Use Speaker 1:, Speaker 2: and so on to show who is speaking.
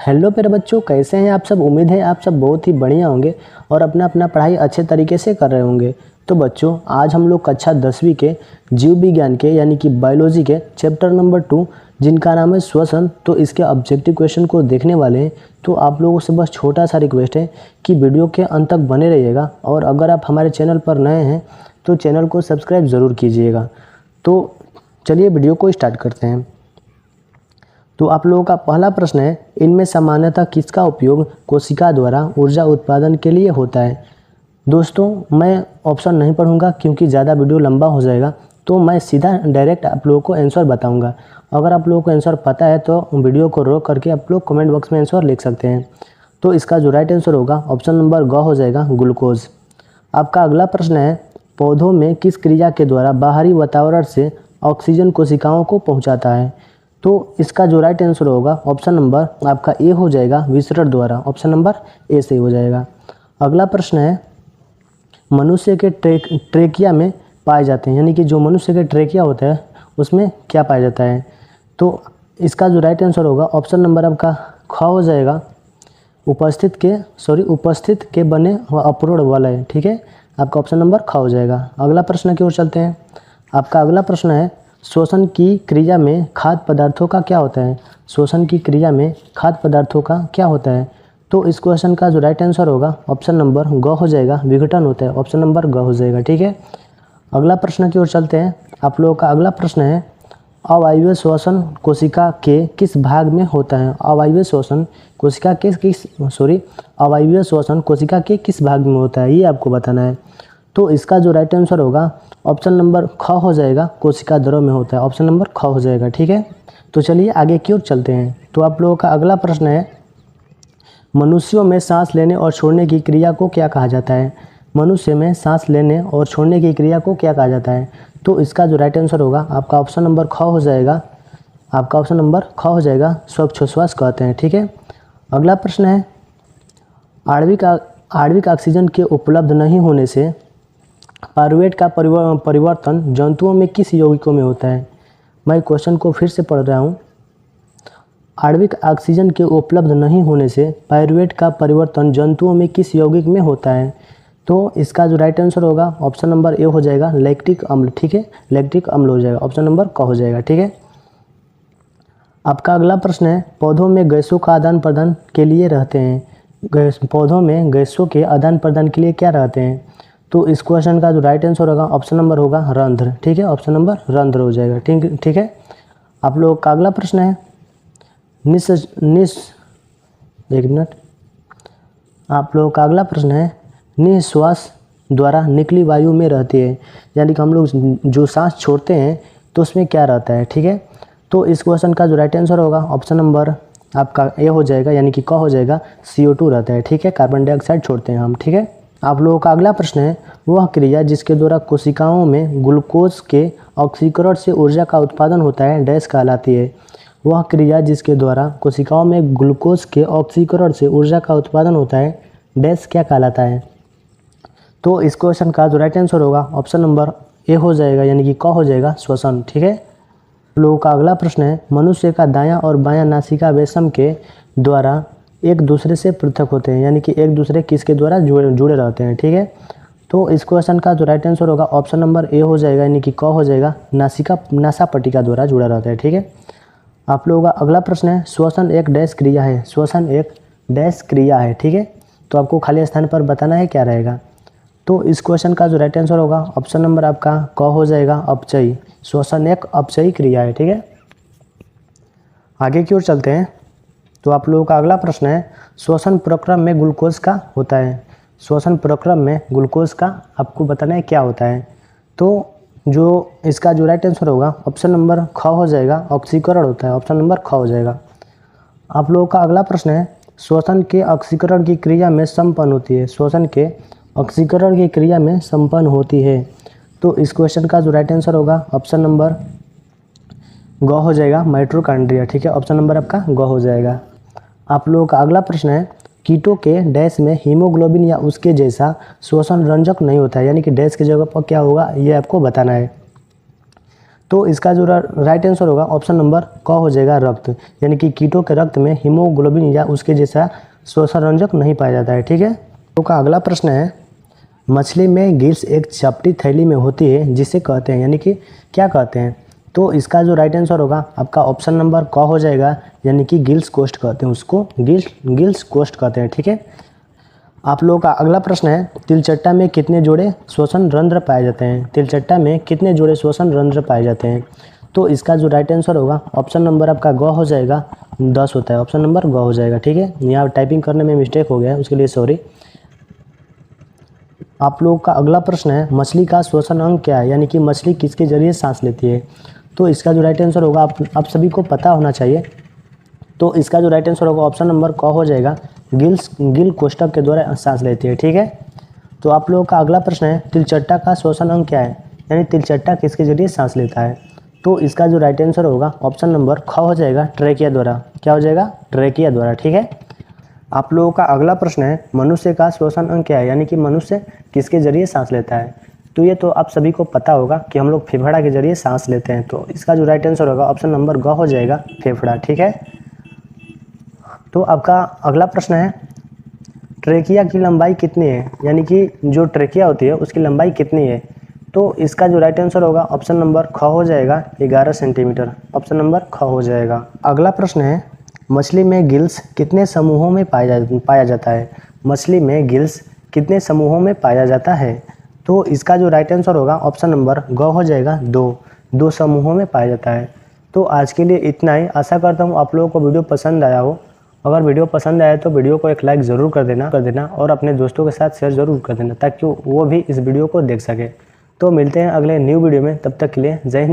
Speaker 1: Hello प्यारे बच्चों, कैसे हैं आप सब। उम्मीद है आप सब बहुत ही बढ़िया होंगे और अपना अपना पढ़ाई अच्छे तरीके से कर रहे होंगे। तो बच्चों, आज हम लोग कक्षा 10वीं के जीव विज्ञान के यानी कि बायोलॉजी के चैप्टर नंबर 2 जिनका नाम है श्वसन, तो इसके ऑब्जेक्टिव क्वेश्चन को देखने वाले हैं। तो आप लोगों से बस छोटा सा रिक्वेस्ट है कि वीडियो के अंत तक बने रहिएगा और अगर आप हमारे चैनल पर नए हैं तो चैनल को सब्सक्राइब ज़रूर कीजिएगा। तो चलिए वीडियो को स्टार्ट करते हैं। तो आप लोगों का पहला प्रश्न है, इनमें सामान्यतः किसका उपयोग कोशिका द्वारा ऊर्जा उत्पादन के लिए होता है। दोस्तों, मैं ऑप्शन नहीं पढ़ूंगा क्योंकि ज़्यादा वीडियो लंबा हो जाएगा, तो मैं सीधा डायरेक्ट आप लोगों को आंसर बताऊंगा। अगर आप लोगों को आंसर पता है तो वीडियो को रोक करके आप लोग कमेंट बॉक्स में आंसर लिख सकते हैं। तो इसका जो राइट आंसर होगा ऑप्शन नंबर ग हो जाएगा, ग्लूकोज। आपका अगला प्रश्न है, पौधों में किस क्रिया के द्वारा बाहरी वातावरण से ऑक्सीजन कोशिकाओं को पहुँचाता है। तो इसका जो राइट आंसर होगा ऑप्शन नंबर आपका ए हो जाएगा, विसरण द्वारा। ऑप्शन नंबर ए सही हो जाएगा। अगला प्रश्न है, मनुष्य के ट्रेकिया में पाए जाते हैं, यानी कि जो मनुष्य के ट्रेकिया होता है उसमें क्या पाया जाता है। तो इसका जो राइट आंसर होगा ऑप्शन नंबर आपका ख हो जाएगा, उपस्थित के बने व अपूर्ण वलय। ठीक है, आपका ऑप्शन नंबर ख हो जाएगा। अगला प्रश्न की ओर चलते हैं। आपका अगला प्रश्न है, श्वसन की क्रिया में खाद्य पदार्थों का क्या होता है। श्वसन की क्रिया में खाद्य पदार्थों का क्या होता है। तो इस क्वेश्चन का जो राइट आंसर होगा ऑप्शन नंबर ग हो जाएगा, विघटन होता है। ऑप्शन नंबर ग हो जाएगा। ठीक है, अगला प्रश्न की ओर चलते हैं। आप लोगों का अगला प्रश्न है, अवायवीय श्वसन कोशिका के किस भाग में होता है। अवायवीय श्वसन कोशिका के किस भाग में होता है, ये आपको बताना है। तो इसका जो राइट आंसर होगा ऑप्शन नंबर ख हो जाएगा, कोशिका द्रव में होता है। ऑप्शन नंबर ख हो जाएगा। ठीक है, तो चलिए आगे की ओर चलते हैं। तो आप लोगों का अगला प्रश्न है, मनुष्यों में सांस लेने और छोड़ने की क्रिया को क्या कहा जाता है। मनुष्य में सांस लेने और छोड़ने की क्रिया को क्या कहा जाता है। तो इसका जो राइट आंसर होगा आपका ऑप्शन नंबर ख हो जाएगा, श्वासोच्छ्वास कहते हैं। ठीक है, अगला प्रश्न है, आणविक ऑक्सीजन के उपलब्ध नहीं होने से पाइरूवेट का परिवर्तन जंतुओं में किस यौगिकों में होता है। मैं क्वेश्चन को फिर से पढ़ रहा हूँ। आणविक ऑक्सीजन के उपलब्ध नहीं होने से पाइरूवेट का परिवर्तन जंतुओं में किस यौगिक में होता है। तो इसका जो राइट आंसर होगा ऑप्शन नंबर ए हो जाएगा, लैक्टिक अम्ल। ठीक है, लैक्टिक अम्ल हो जाएगा। ऑप्शन नंबर क हो जाएगा। ठीक है, आपका अगला प्रश्न है, पौधों में गैसों का आदान प्रदान के लिए रहते हैं। पौधों में गैसों के आदान प्रदान के लिए क्या रहते हैं। तो इस क्वेश्चन का जो राइट आंसर होगा ऑप्शन नंबर होगा रंध्र। ठीक है, ऑप्शन नंबर रंध्र हो जाएगा। ठीक है, आप लोगों का अगला प्रश्न है, आप लोगों का अगला प्रश्न है, निश्वास द्वारा निकली वायु में रहती है, यानी कि हम लोग जो सांस छोड़ते हैं तो उसमें क्या रहता है। ठीक है, तो इस क्वेश्चन का जो राइट आंसर होगा ऑप्शन नंबर आपका ए हो जाएगा, यानी कि क हो जाएगा, CO2 रहता है। ठीक है, कार्बन डाइऑक्साइड छोड़ते हैं हम। ठीक है, आप लोगों का अगला प्रश्न है, वह क्रिया जिसके द्वारा कोशिकाओं में ग्लूकोज के ऑक्सीकरण से ऊर्जा का उत्पादन होता है, डैश कहलाती है। वह क्रिया जिसके द्वारा कोशिकाओं में ग्लूकोज के ऑक्सीकरण से ऊर्जा का उत्पादन होता है, डैश क्या कहलाता है। तो इस क्वेश्चन का जो राइट आंसर होगा ऑप्शन नंबर ए हो जाएगा, यानी कि क हो जाएगा, श्वसन। ठीक है, लोगों का अगला प्रश्न है, मनुष्य का दायां और बायां नासिका वेशम के द्वारा एक दूसरे से पृथक होते हैं, यानी कि एक दूसरे किसके द्वारा जुड़े रहते हैं। ठीक है, तो इस क्वेश्चन का जो राइट आंसर होगा ऑप्शन नंबर ए हो जाएगा, यानी कि क हो जाएगा, नासापट्टिका द्वारा जुड़ा रहता है। ठीक है, आप लोगों का अगला प्रश्न है, श्वसन एक डैश क्रिया है। श्वसन एक डैश क्रिया है। ठीक है, तो आपको खाली स्थान पर बताना है क्या रहेगा। तो इस क्वेश्चन का जो राइट आंसर होगा ऑप्शन नंबर आपका क हो जाएगा, अपचयी। श्वसन एक अपचयी क्रिया है। ठीक है, आगे की ओर चलते हैं। तो आप लोगों का अगला प्रश्न है, श्वसन प्रक्रम में ग्लूकोज का होता है। श्वसन प्रक्रम में ग्लूकोज का आपको बताना है क्या होता है। तो जो इसका जो राइट आंसर होगा ऑप्शन नंबर ख हो जाएगा, ऑक्सीकरण होता है। ऑप्शन नंबर ख हो जाएगा। आप लोगों का अगला प्रश्न है, श्वसन के ऑक्सीकरण की क्रिया में संपन्न होती है। श्वसन के ऑक्सीकरण की क्रिया में संपन्न होती है। तो इस क्वेश्चन का जो राइट आंसर होगा ऑप्शन नंबर ग हो जाएगा, माइटोकॉन्ड्रिया। ठीक है, ऑप्शन नंबर आपका ग हो जाएगा। आप लोगों का अगला प्रश्न है, कीटों के डैश में हीमोग्लोबिन या उसके जैसा श्वसन रंजक नहीं होता है, यानी कि डैश की जगह पर क्या होगा ये आपको बताना है। तो इसका जो राइट आंसर होगा ऑप्शन नंबर क हो जाएगा रक्त, यानी कि कीटों के रक्त में हीमोग्लोबिन या उसके जैसा श्वसनरंजक नहीं पाया जाता है। ठीक है, तो का अगला प्रश्न है, मछली में गिल्स एक चपटी थैली में होती है जिसे कहते हैं, यानी कि क्या कहते हैं। तो इसका जो राइट आंसर होगा आपका ऑप्शन नंबर क हो जाएगा, यानी कि गिल्स कोस्ट कहते हैं उसको, गिल्स कोस्ट कहते हैं। ठीक है, आप लोगों का अगला प्रश्न है, तिलचट्टा में कितने जोड़े श्वसन रंध्र पाए जाते हैं। तिलचट्टा में कितने जोड़े श्वसन रंध्र पाए जाते हैं। तो इसका जो राइट आंसर होगा ऑप्शन नंबर आपका ग हो जाएगा, 10 होता है, ऑप्शन नंबर ग हो जाएगा। ठीक है, यहाँ टाइपिंग करने में मिस्टेक हो गया है, उसके लिए सॉरी। आप लोगों का अगला प्रश्न है, मछली का श्वसन अंग क्या है, यानी कि मछली किसके जरिए सांस लेती है। तो इसका जो राइट आंसर होगा आप सभी को पता होना चाहिए। तो इसका जो राइट आंसर होगा ऑप्शन नंबर क हो जाएगा, गिल कोष्ठक के द्वारा सांस लेती है। ठीक है, तो आप लोगों का अगला प्रश्न है, तिलचट्टा का श्वसन अंग क्या है, यानी तिलचट्टा किसके जरिए सांस लेता है। तो इसका जो राइट आंसर होगा ऑप्शन नंबर ख हो जाएगा, ट्रेकिया द्वारा। क्या हो जाएगा, ट्रेकिया द्वारा। ठीक है, आप लोगों का अगला प्रश्न है, मनुष्य का श्वसन अंग क्या है, यानी कि मनुष्य किसके जरिए सांस लेता है। तो ये तो आप सभी को पता होगा कि हम लोग फेफड़ा के जरिए सांस लेते हैं। तो इसका जो राइट आंसर होगा ऑप्शन नंबर ग हो जाएगा, फेफड़ा। ठीक है, तो आपका अगला प्रश्न है, ट्रेकिया की लंबाई कितनी है, यानी कि जो ट्रेकिया होती है उसकी लंबाई कितनी है। तो इसका जो राइट आंसर होगा ऑप्शन नंबर ख हो जाएगा, 11 सेंटीमीटर, ऑप्शन नंबर ख हो जाएगा। अगला प्रश्न है, मछली में गिल्स कितने समूहों में पाया जाता है। मछली में गिल्स कितने समूहों में पाया जाता है। तो इसका जो राइट आंसर होगा ऑप्शन नंबर ग हो जाएगा, 2 समूहों में पाया जाता है। तो आज के लिए इतना ही। आशा करता हूँ आप लोगों को वीडियो पसंद आया हो। अगर वीडियो पसंद आया तो वीडियो को एक लाइक ज़रूर कर देना और अपने दोस्तों के साथ शेयर ज़रूर कर देना, ताकि वो भी इस वीडियो को देख सके। तो मिलते हैं अगले न्यू वीडियो में, तब तक के लिए जय हिंद।